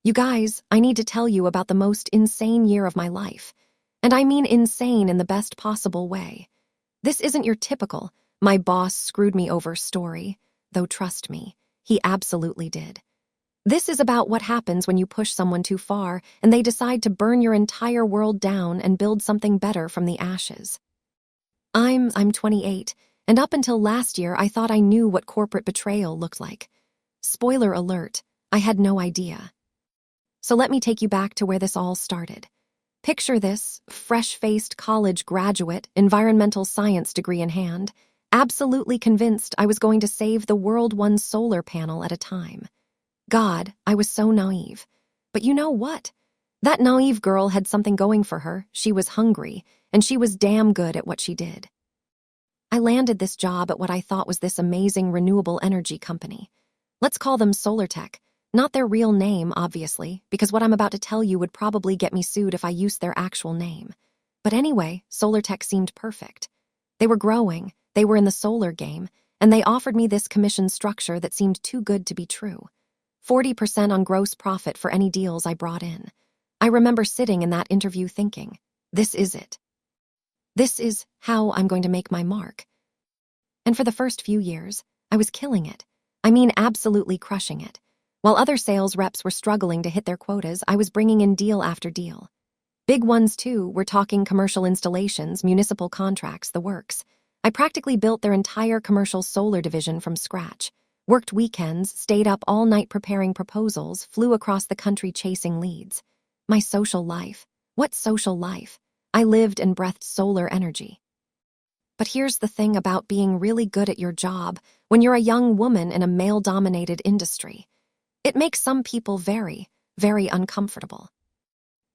You guys, I need to tell you about the most insane year of my life. And I mean insane in the best possible way. This isn't your typical, my boss screwed me over story, though trust me, he absolutely did. This is about what happens when you push someone too far and they decide to burn your entire world down and build something better from the ashes. I'm 28, and up until last year I thought I knew what corporate betrayal looked like. Spoiler alert, I had no idea. So let me take you back to where this all started. Picture this, fresh-faced college graduate, environmental science degree in hand, absolutely convinced I was going to save the world one solar panel at a time. God, I was so naive. But you know what? That naive girl had something going for her. She was hungry, and she was damn good at what she did. I landed this job at what I thought was this amazing renewable energy company. Let's call them SolarTech. Not their real name, obviously, because what I'm about to tell you would probably get me sued if I used their actual name. But anyway, SolarTech seemed perfect. They were growing, they were in the solar game, and they offered me this commission structure that seemed too good to be true. 40% on gross profit for any deals I brought in. I remember sitting in that interview thinking, this is it. This is how I'm going to make my mark. And for the first few years, I was killing it. I mean, absolutely crushing it. While other sales reps were struggling to hit their quotas, I was bringing in deal after deal. Big ones, too. We're talking commercial installations, municipal contracts, the works. I practically built their entire commercial solar division from scratch. Worked weekends, stayed up all night preparing proposals, flew across the country chasing leads. My social life. What social life? I lived and breathed solar energy. But here's the thing about being really good at your job when you're a young woman in a male-dominated industry. It makes some people very, very uncomfortable.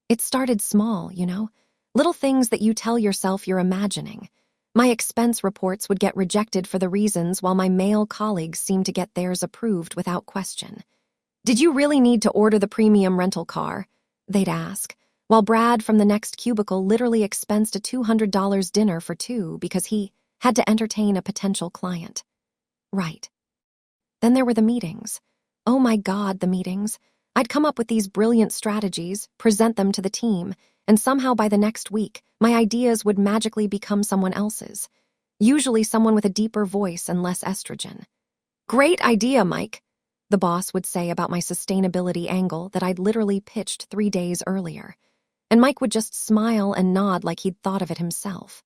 It started small, you know? Little things that you tell yourself you're imagining. My expense reports would get rejected for the reasons while my male colleagues seemed to get theirs approved without question. Did you really need to order the premium rental car? They'd ask, while Brad from the next cubicle literally expensed a $200 dinner for two because he had to entertain a potential client. Right. Then there were the meetings. Oh my God, the meetings. I'd come up with these brilliant strategies, present them to the team, and somehow by the next week, my ideas would magically become someone else's. Usually someone with a deeper voice and less estrogen. Great idea, Mike, the boss would say about my sustainability angle that I'd literally pitched 3 days earlier. And Mike would just smile and nod like he'd thought of it himself.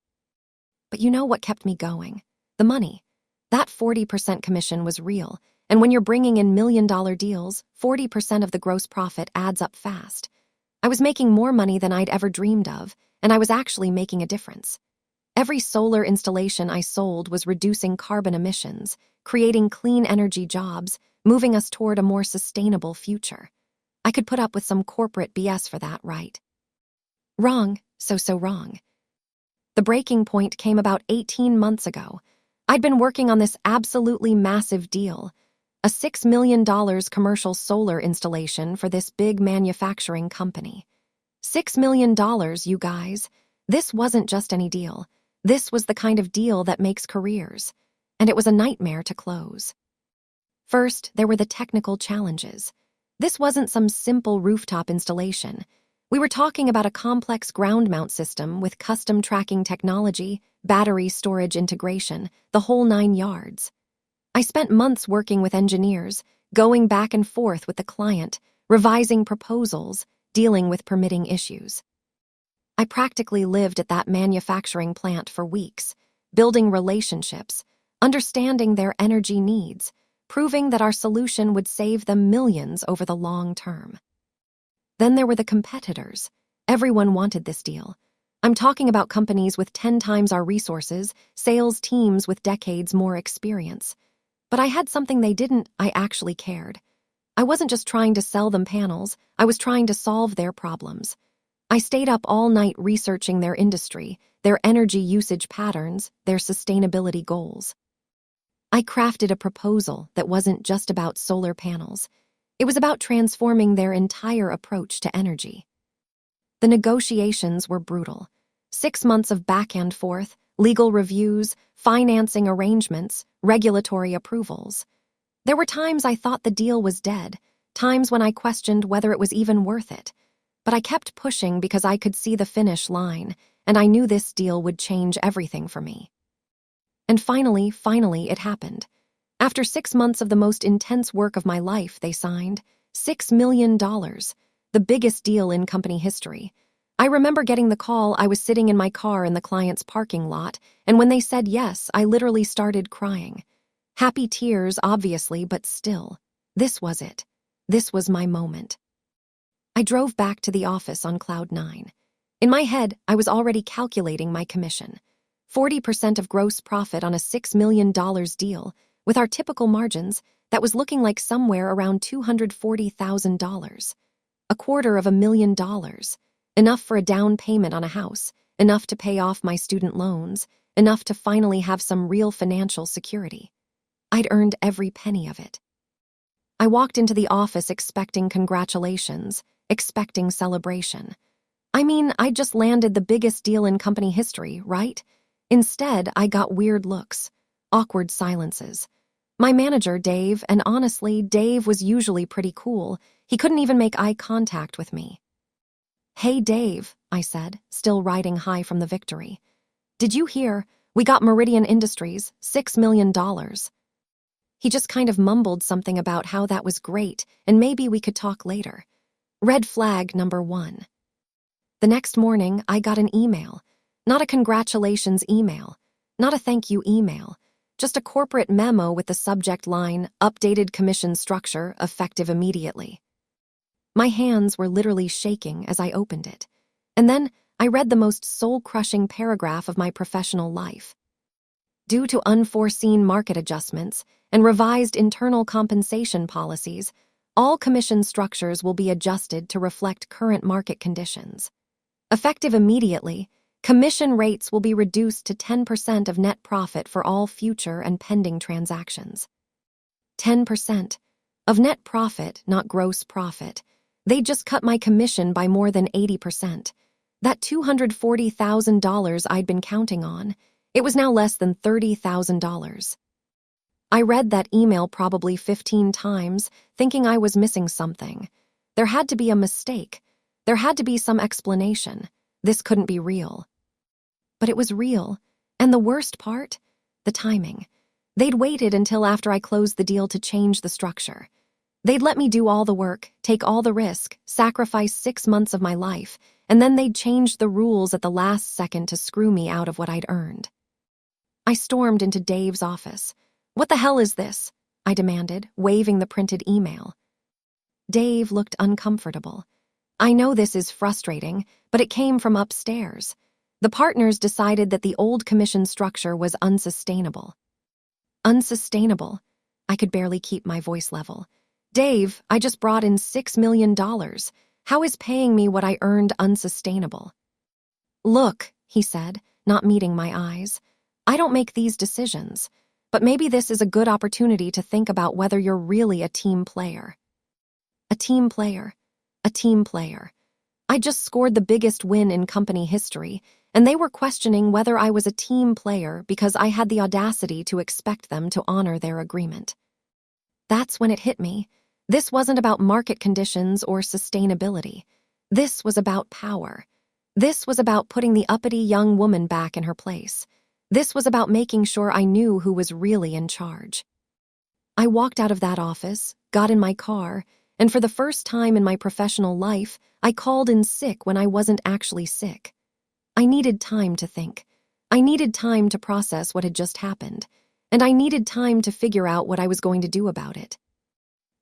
But you know what kept me going? The money. That 40% commission was real. And when you're bringing in million-dollar deals, 40% of the gross profit adds up fast. I was making more money than I'd ever dreamed of, and I was actually making a difference. Every solar installation I sold was reducing carbon emissions, creating clean energy jobs, moving us toward a more sustainable future. I could put up with some corporate BS for that, right? Wrong, so wrong. The breaking point came about 18 months ago. I'd been working on this absolutely massive deal, a $6 million commercial solar installation for this big manufacturing company. $6 million, you guys. This wasn't just any deal. This was the kind of deal that makes careers. And it was a nightmare to close. First, there were the technical challenges. This wasn't some simple rooftop installation. We were talking about a complex ground mount system with custom tracking technology, battery storage integration, the whole 9 yards. I spent months working with engineers, going back and forth with the client, revising proposals, dealing with permitting issues. I practically lived at that manufacturing plant for weeks, building relationships, understanding their energy needs, proving that our solution would save them millions over the long term. Then there were the competitors. Everyone wanted this deal. I'm talking about companies with 10 times our resources, sales teams with decades more experience. But I had something they didn't. I actually cared. I wasn't just trying to sell them panels, I was trying to solve their problems. I stayed up all night researching their industry, their energy usage patterns, their sustainability goals. I crafted a proposal that wasn't just about solar panels. It was about transforming their entire approach to energy. The negotiations were brutal. 6 months of back and forth, legal reviews, financing arrangements, regulatory approvals. There were times I thought the deal was dead, times when I questioned whether it was even worth it. But I kept pushing because I could see the finish line, and I knew this deal would change everything for me. And finally, it happened. After 6 months of the most intense work of my life, they signed $6 million, the biggest deal in company history. I remember getting the call. I was sitting in my car in the client's parking lot, and when they said yes, I literally started crying. Happy tears, obviously, but still. This was it. This was my moment. I drove back to the office on cloud 9. In my head, I was already calculating my commission. 40% of gross profit on a $6 million deal, with our typical margins, that was looking like somewhere around $240,000. $250,000. Enough for a down payment on a house, enough to pay off my student loans, enough to finally have some real financial security. I'd earned every penny of it. I walked into the office expecting congratulations, expecting celebration. I mean, I'd just landed the biggest deal in company history, right? Instead, I got weird looks, awkward silences. My manager, Dave, and honestly, Dave was usually pretty cool. He couldn't even make eye contact with me. "Hey, Dave," I said, still riding high from the victory. "Did you hear? We got Meridian Industries, $6 million. He just kind of mumbled something about how that was great and maybe we could talk later. Red flag number 1. The next morning, I got an email. Not a congratulations email, not a thank you email, just a corporate memo with the subject line, "Updated commission structure, effective immediately." My hands were literally shaking as I opened it. And then I read the most soul-crushing paragraph of my professional life. Due to unforeseen market adjustments and revised internal compensation policies, all commission structures will be adjusted to reflect current market conditions. Effective immediately, commission rates will be reduced to 10% of net profit for all future and pending transactions. 10% of net profit, not gross profit. They just cut my commission by more than 80%. That $240,000 I'd been counting on, it was now less than $30,000. I read that email probably 15 times, thinking I was missing something. There had to be a mistake. There had to be some explanation. This couldn't be real. But it was real. And the worst part? The timing. They'd waited until after I closed the deal to change the structure. They'd let me do all the work, take all the risk, sacrifice 6 months of my life, and then they'd change the rules at the last second to screw me out of what I'd earned. I stormed into Dave's office. "What the hell is this?" I demanded, waving the printed email. Dave looked uncomfortable. "I know this is frustrating, but it came from upstairs. The partners decided that the old commission structure was unsustainable." Unsustainable? I could barely keep my voice level. "Dave, I just brought in $6 million. How is paying me what I earned unsustainable?" "Look," he said, not meeting my eyes, "I don't make these decisions, but maybe this is a good opportunity to think about whether you're really a team player." A team player. A team player. I just scored the biggest win in company history, and they were questioning whether I was a team player because I had the audacity to expect them to honor their agreement. That's when it hit me. This wasn't about market conditions or sustainability. This was about power. This was about putting the uppity young woman back in her place. This was about making sure I knew who was really in charge. I walked out of that office, got in my car, and for the first time in my professional life, I called in sick when I wasn't actually sick. I needed time to think. I needed time to process what had just happened, and I needed time to figure out what I was going to do about it.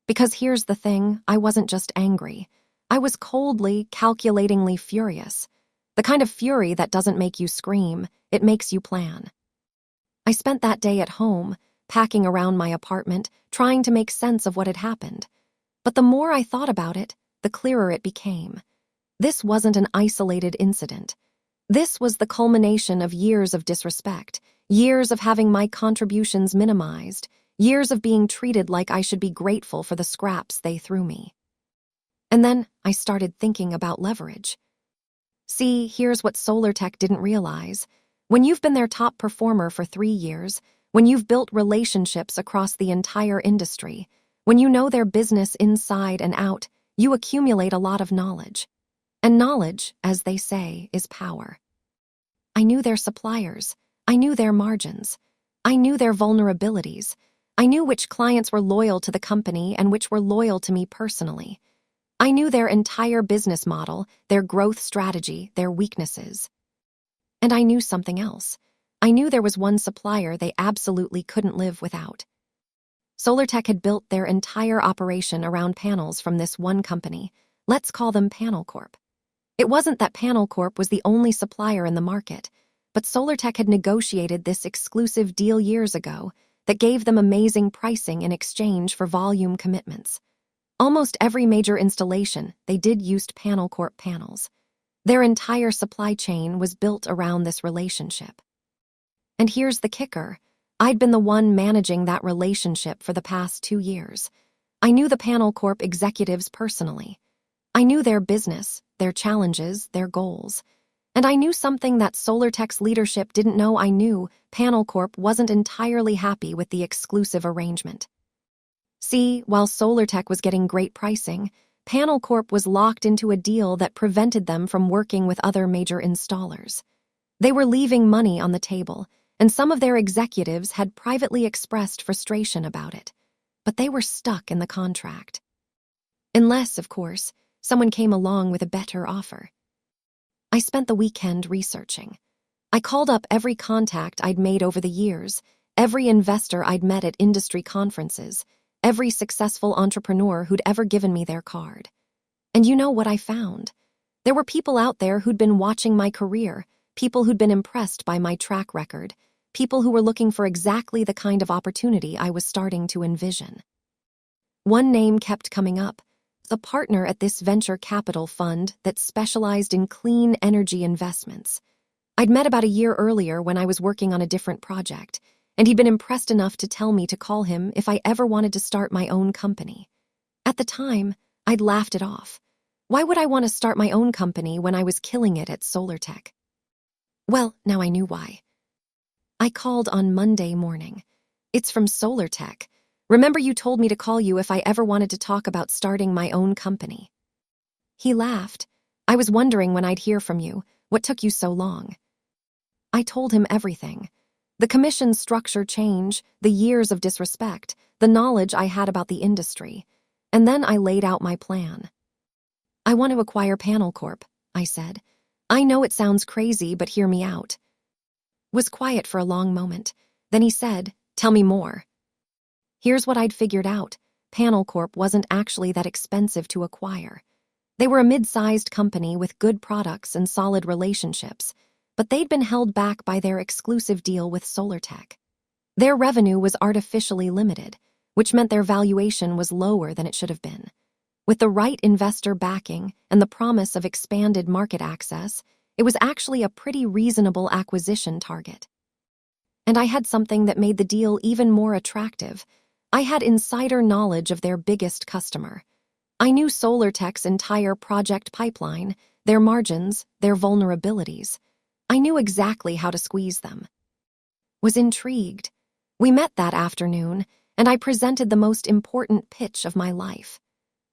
Because here's the thing, I wasn't just angry. I was coldly, calculatingly furious. The kind of fury that doesn't make you scream, it makes you plan. I spent that day at home, packing around my apartment, trying to make sense of what had happened. But the more I thought about it, the clearer it became. This wasn't an isolated incident. This was the culmination of years of disrespect, years of having my contributions minimized, years of being treated like I should be grateful for the scraps they threw me. And then I started thinking about leverage. See, here's what SolarTech didn't realize. When you've been their top performer for 3 years, when you've built relationships across the entire industry, When you know their business inside and out, you accumulate a lot of knowledge. And knowledge, as they say, is power. I knew their suppliers. I knew their margins. I knew their vulnerabilities. I knew which clients were loyal to the company and which were loyal to me personally. I knew their entire business model, their growth strategy, their weaknesses. And I knew something else. I knew there was one supplier they absolutely couldn't live without. SolarTech had built their entire operation around panels from this one company. Let's call them Panel Corp. It wasn't that Panel Corp was the only supplier in the market, but SolarTech had negotiated this exclusive deal years ago that gave them amazing pricing in exchange for volume commitments. Almost every major installation, they did used Panel Corp panels. Their entire supply chain was built around this relationship. And here's the kicker. I'd been the one managing that relationship for the past 2 years. I knew the Panel Corp executives personally. I knew their business, their challenges, their goals. And I knew something that SolarTech's leadership didn't know I knew. Panel Corp wasn't entirely happy with the exclusive arrangement. See, while SolarTech was getting great pricing, Panel Corp was locked into a deal that prevented them from working with other major installers. They were leaving money on the table, and some of their executives had privately expressed frustration about it. But they were stuck in the contract. Unless, of course, someone came along with a better offer. I spent the weekend researching. I called up every contact I'd made over the years, every investor I'd met at industry conferences, every successful entrepreneur who'd ever given me their card. And you know what I found? There were people out there who'd been watching my career, people who'd been impressed by my track record, people who were looking for exactly the kind of opportunity I was starting to envision. One name kept coming up, the partner at this venture capital fund that specialized in clean energy investments. I'd met about a year earlier when I was working on a different project, and he'd been impressed enough to tell me to call him if I ever wanted to start my own company. At the time, I'd laughed it off. Why would I want to start my own company when I was killing it at SolarTech? Well, now I knew why. I called on Monday morning. It's from SolarTech. Remember you told me to call you if I ever wanted to talk about starting my own company. He laughed. I was wondering when I'd hear from you. What took you so long? I told him everything. The commission structure change, the years of disrespect, the knowledge I had about the industry. And then I laid out my plan. I want to acquire Panel Corp, I said. I know it sounds crazy, but hear me out. Was quiet for a long moment. Then he said, tell me more. Here's what I'd figured out. Panel Corp wasn't actually that expensive to acquire. They were a mid-sized company with good products and solid relationships, but they'd been held back by their exclusive deal with SolarTech. Their revenue was artificially limited, which meant their valuation was lower than it should have been. With the right investor backing and the promise of expanded market access, it was actually a pretty reasonable acquisition target. And I had something that made the deal even more attractive. I had insider knowledge of their biggest customer. I knew SolarTech's entire project pipeline, their margins, their vulnerabilities. I knew exactly how to squeeze them. Was intrigued. We met that afternoon, and I presented the most important pitch of my life.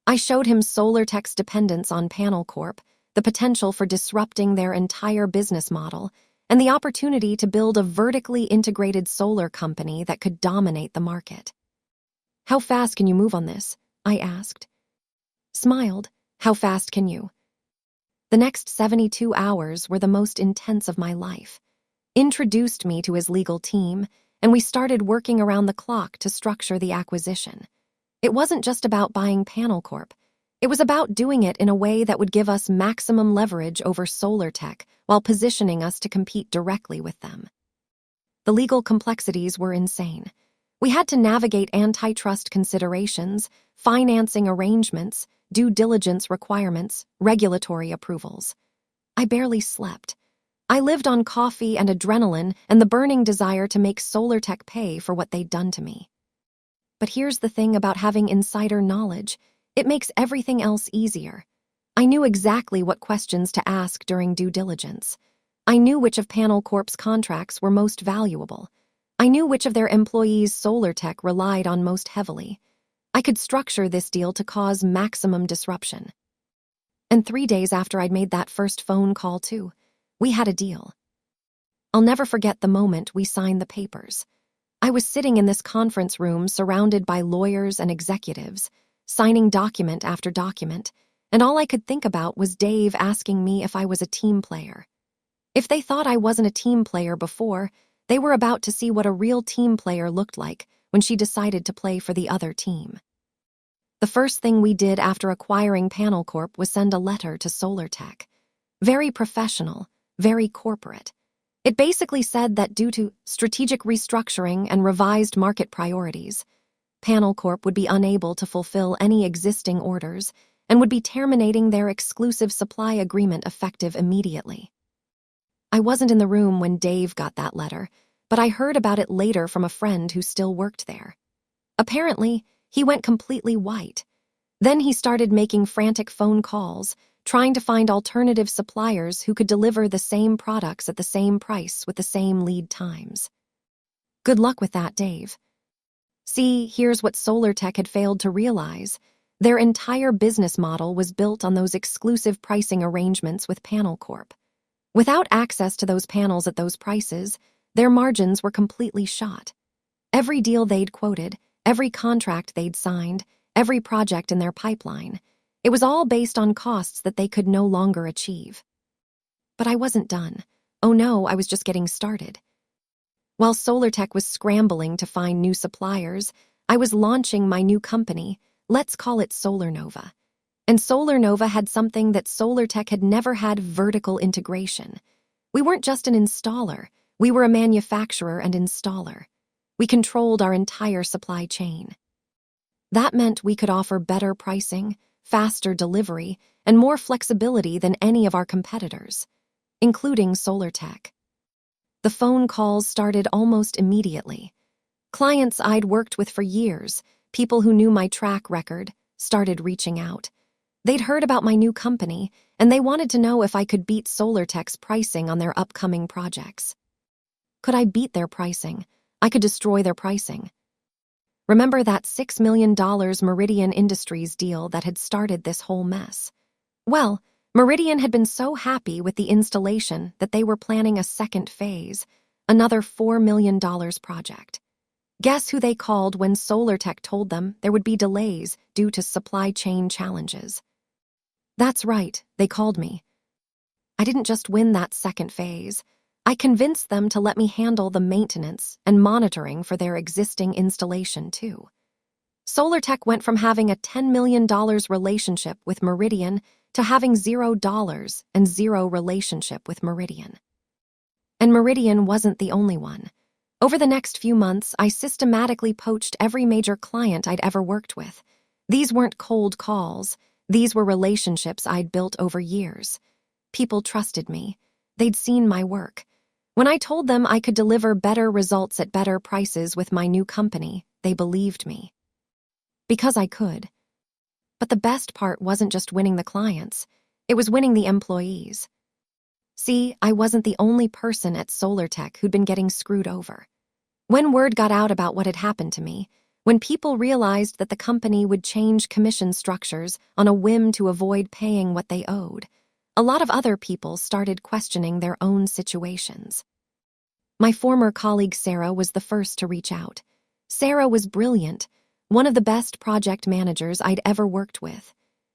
I showed him SolarTech's dependence on Panel Corp, the potential for disrupting their entire business model, and the opportunity to build a vertically integrated solar company that could dominate the market. How fast can you move on this? I asked. Smiled. How fast can you? The next 72 hours were the most intense of my life. Introduced me to his legal team, and we started working around the clock to structure the acquisition. It wasn't just about buying Panel Corp. It was about doing it in a way that would give us maximum leverage over SolarTech while positioning us to compete directly with them. The legal complexities were insane. We had to navigate antitrust considerations, financing arrangements, due diligence requirements, regulatory approvals. I barely slept. I lived on coffee and adrenaline and the burning desire to make SolarTech pay for what they'd done to me. But here's the thing about having insider knowledge. It makes everything else easier. I knew exactly what questions to ask during due diligence. I knew which of Panel Corp's contracts were most valuable. I knew which of their employees SolarTech relied on most heavily. I could structure this deal to cause maximum disruption. And 3 days after I'd made that first phone call too, we had a deal. I'll never forget the moment we signed the papers. I was sitting in this conference room surrounded by lawyers and executives, signing document after document, and all I could think about was Dave asking me if I was a team player. If they thought I wasn't a team player before, they were about to see what a real team player looked like when she decided to play for the other team. The first thing we did after acquiring Panel Corp was send a letter to SolarTech. Very professional, very corporate. It basically said that due to strategic restructuring and revised market priorities, Panel Corp would be unable to fulfill any existing orders and would be terminating their exclusive supply agreement effective immediately. I wasn't in the room when Dave got that letter, but I heard about it later from a friend who still worked there. Apparently, he went completely white. Then he started making frantic phone calls, trying to find alternative suppliers who could deliver the same products at the same price with the same lead times. Good luck with that, Dave. See, here's what SolarTech had failed to realize. Their entire business model was built on those exclusive pricing arrangements with Panel Corp. Without access to those panels at those prices, their margins were completely shot. Every deal they'd quoted, every contract they'd signed, every project in their pipeline, it was all based on costs that they could no longer achieve. But I wasn't done. Oh no, I was just getting started. While SolarTech was scrambling to find new suppliers, I was launching my new company, let's call it SolarNova. And SolarNova had something that SolarTech had never had: vertical integration. We weren't just an installer, we were a manufacturer and installer. We controlled our entire supply chain. That meant we could offer better pricing, faster delivery, and more flexibility than any of our competitors, including SolarTech. The phone calls started almost immediately. Clients I'd worked with for years, people who knew my track record, started reaching out. They'd heard about my new company, and they wanted to know if I could beat SolarTech's pricing on their upcoming projects. Could I beat their pricing? I could destroy their pricing. Remember that $6 million Meridian Industries deal that had started this whole mess? Well, Meridian had been so happy with the installation that they were planning a second phase, another $4 million project. Guess who they called when SolarTech told them there would be delays due to supply chain challenges? That's right, they called me. I didn't just win that second phase. I convinced them to let me handle the maintenance and monitoring for their existing installation too. SolarTech went from having a $10 million relationship with Meridian to having $0 and zero relationship with Meridian. And Meridian wasn't the only one. Over the next few months, I systematically poached every major client I'd ever worked with. These weren't cold calls. These were relationships I'd built over years. People trusted me. They'd seen my work. When I told them I could deliver better results at better prices with my new company, they believed me. Because I could. But the best part wasn't just winning the clients. It was winning the employees. See, I wasn't the only person at SolarTech who'd been getting screwed over. When word got out about what had happened to me, when people realized that the company would change commission structures on a whim to avoid paying what they owed, a lot of other people started questioning their own situations. My former colleague Sarah was the first to reach out. Sarah was brilliant, one of the best project managers I'd ever worked with.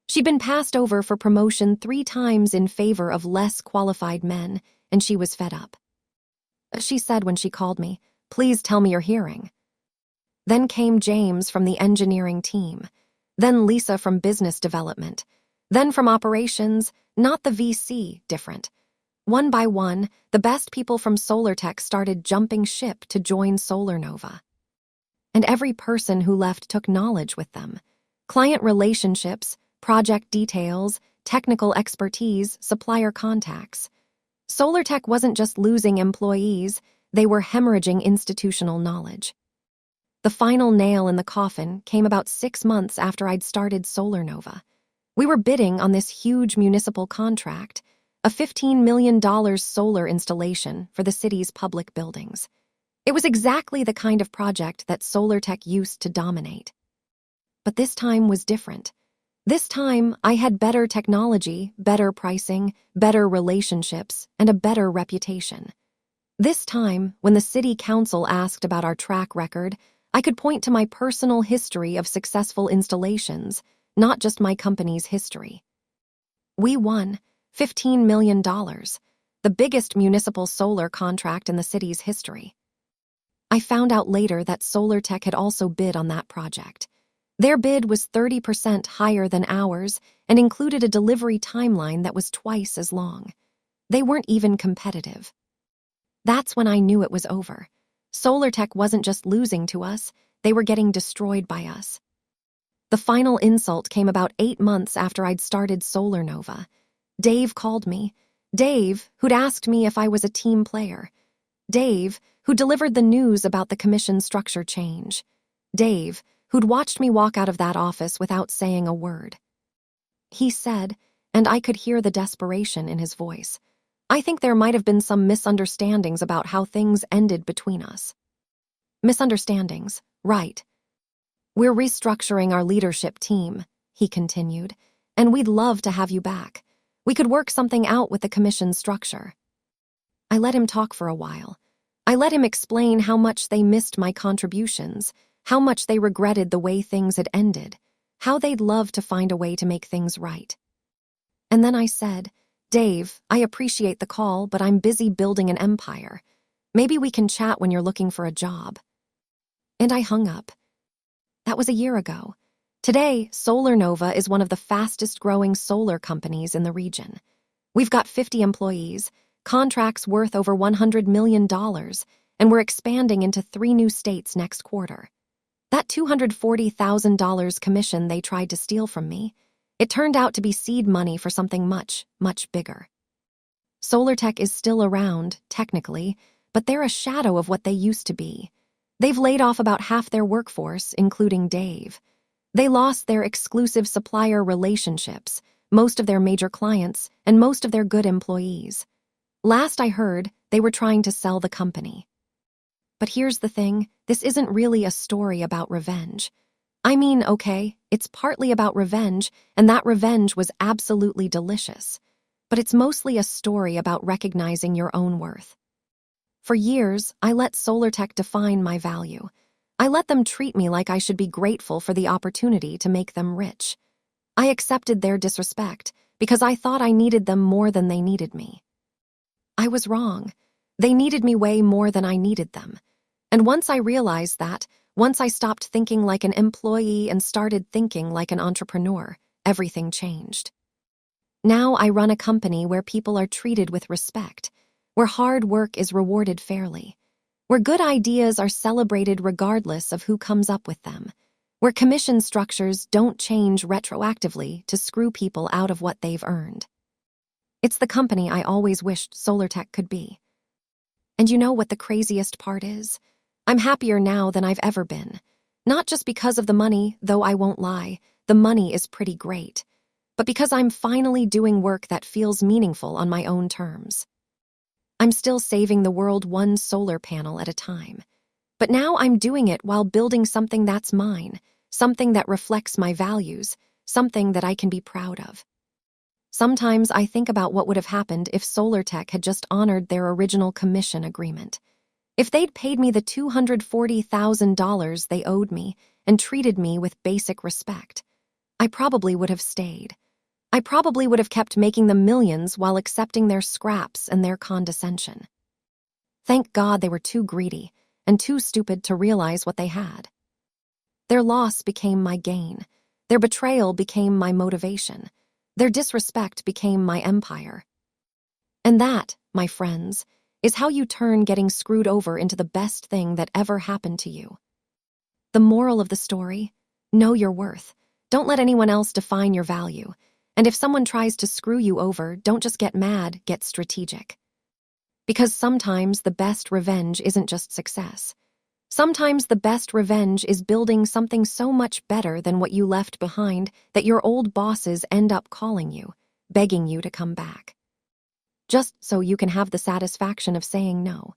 She'd been passed over for promotion 3 times in favor of less qualified men, and she was fed up. She said when she called me, "Please tell me you're hearing." Then came James from the engineering team, then Lisa from business development, then from operations, not the VC, different. One by one, the best people from SolarTech started jumping ship to join SolarNova. And every person who left took knowledge with them. Client relationships, project details, technical expertise, supplier contacts. SolarTech wasn't just losing employees, they were hemorrhaging institutional knowledge. The final nail in the coffin came about 6 months after I'd started SolarNova. We were bidding on this huge municipal contract, a $15 million solar installation for the city's public buildings. It was exactly the kind of project that SolarTech used to dominate. But this time was different. This time, I had better technology, better pricing, better relationships, and a better reputation. This time, when the city council asked about our track record, I could point to my personal history of successful installations, not just my company's history. We won $15 million, the biggest municipal solar contract in the city's history. I found out later that SolarTech had also bid on that project. Their bid was 30% higher than ours and included a delivery timeline that was twice as long. They weren't even competitive. That's when I knew it was over. SolarTech wasn't just losing to us, they were getting destroyed by us. The final insult came about 8 months after I'd started SolarNova. Dave called me. Dave, who'd asked me if I was a team player. Dave, who delivered the news about the commission structure change. Dave, who'd watched me walk out of that office without saying a word. He said, and I could hear the desperation in his voice, "I think there might have been some misunderstandings about how things ended between us." Misunderstandings, right. "We're restructuring our leadership team," he continued, "and we'd love to have you back. We could work something out with the commission structure." I let him talk for a while. I let him explain how much they missed my contributions, how much they regretted the way things had ended, how they'd love to find a way to make things right. And then I said, "Dave, I appreciate the call, but I'm busy building an empire. Maybe we can chat when you're looking for a job." And I hung up. That was a year ago. Today, SolarNova is one of the fastest-growing solar companies in the region. We've got 50 employees, contracts worth over $100 million, and we're expanding into 3 new states next quarter. That $240,000 commission they tried to steal from me, it turned out to be seed money for something much, much bigger. SolarTech is still around, technically, but they're a shadow of what they used to be. They've laid off about half their workforce, including Dave. They lost their exclusive supplier relationships, most of their major clients, and most of their good employees. Last I heard, they were trying to sell the company. But here's the thing, this isn't really a story about revenge. I mean, okay, it's partly about revenge, and that revenge was absolutely delicious. But it's mostly a story about recognizing your own worth. For years, I let SolarTech define my value. I let them treat me like I should be grateful for the opportunity to make them rich. I accepted their disrespect because I thought I needed them more than they needed me. I was wrong. They needed me way more than I needed them. And once I realized that, once I stopped thinking like an employee and started thinking like an entrepreneur, everything changed. Now I run a company where people are treated with respect, where hard work is rewarded fairly, where good ideas are celebrated regardless of who comes up with them, where commission structures don't change retroactively to screw people out of what they've earned. It's the company I always wished SolarTech could be. And you know what the craziest part is? I'm happier now than I've ever been. Not just because of the money, though I won't lie, the money is pretty great, but because I'm finally doing work that feels meaningful on my own terms. I'm still saving the world one solar panel at a time. But now I'm doing it while building something that's mine, something that reflects my values, something that I can be proud of. Sometimes I think about what would have happened if SolarTech had just honored their original commission agreement. If they'd paid me the $240,000 they owed me and treated me with basic respect, I probably would have stayed. I probably would have kept making them millions while accepting their scraps and their condescension. Thank God they were too greedy and too stupid to realize what they had. Their loss became my gain. Their betrayal became my motivation. Their disrespect became my empire. And that, my friends, is how you turn getting screwed over into the best thing that ever happened to you. The moral of the story: know your worth. Don't let anyone else define your value. And if someone tries to screw you over, don't just get mad, get strategic. Because sometimes the best revenge isn't just success. Sometimes the best revenge is building something so much better than what you left behind that your old bosses end up calling you, begging you to come back. Just so you can have the satisfaction of saying no.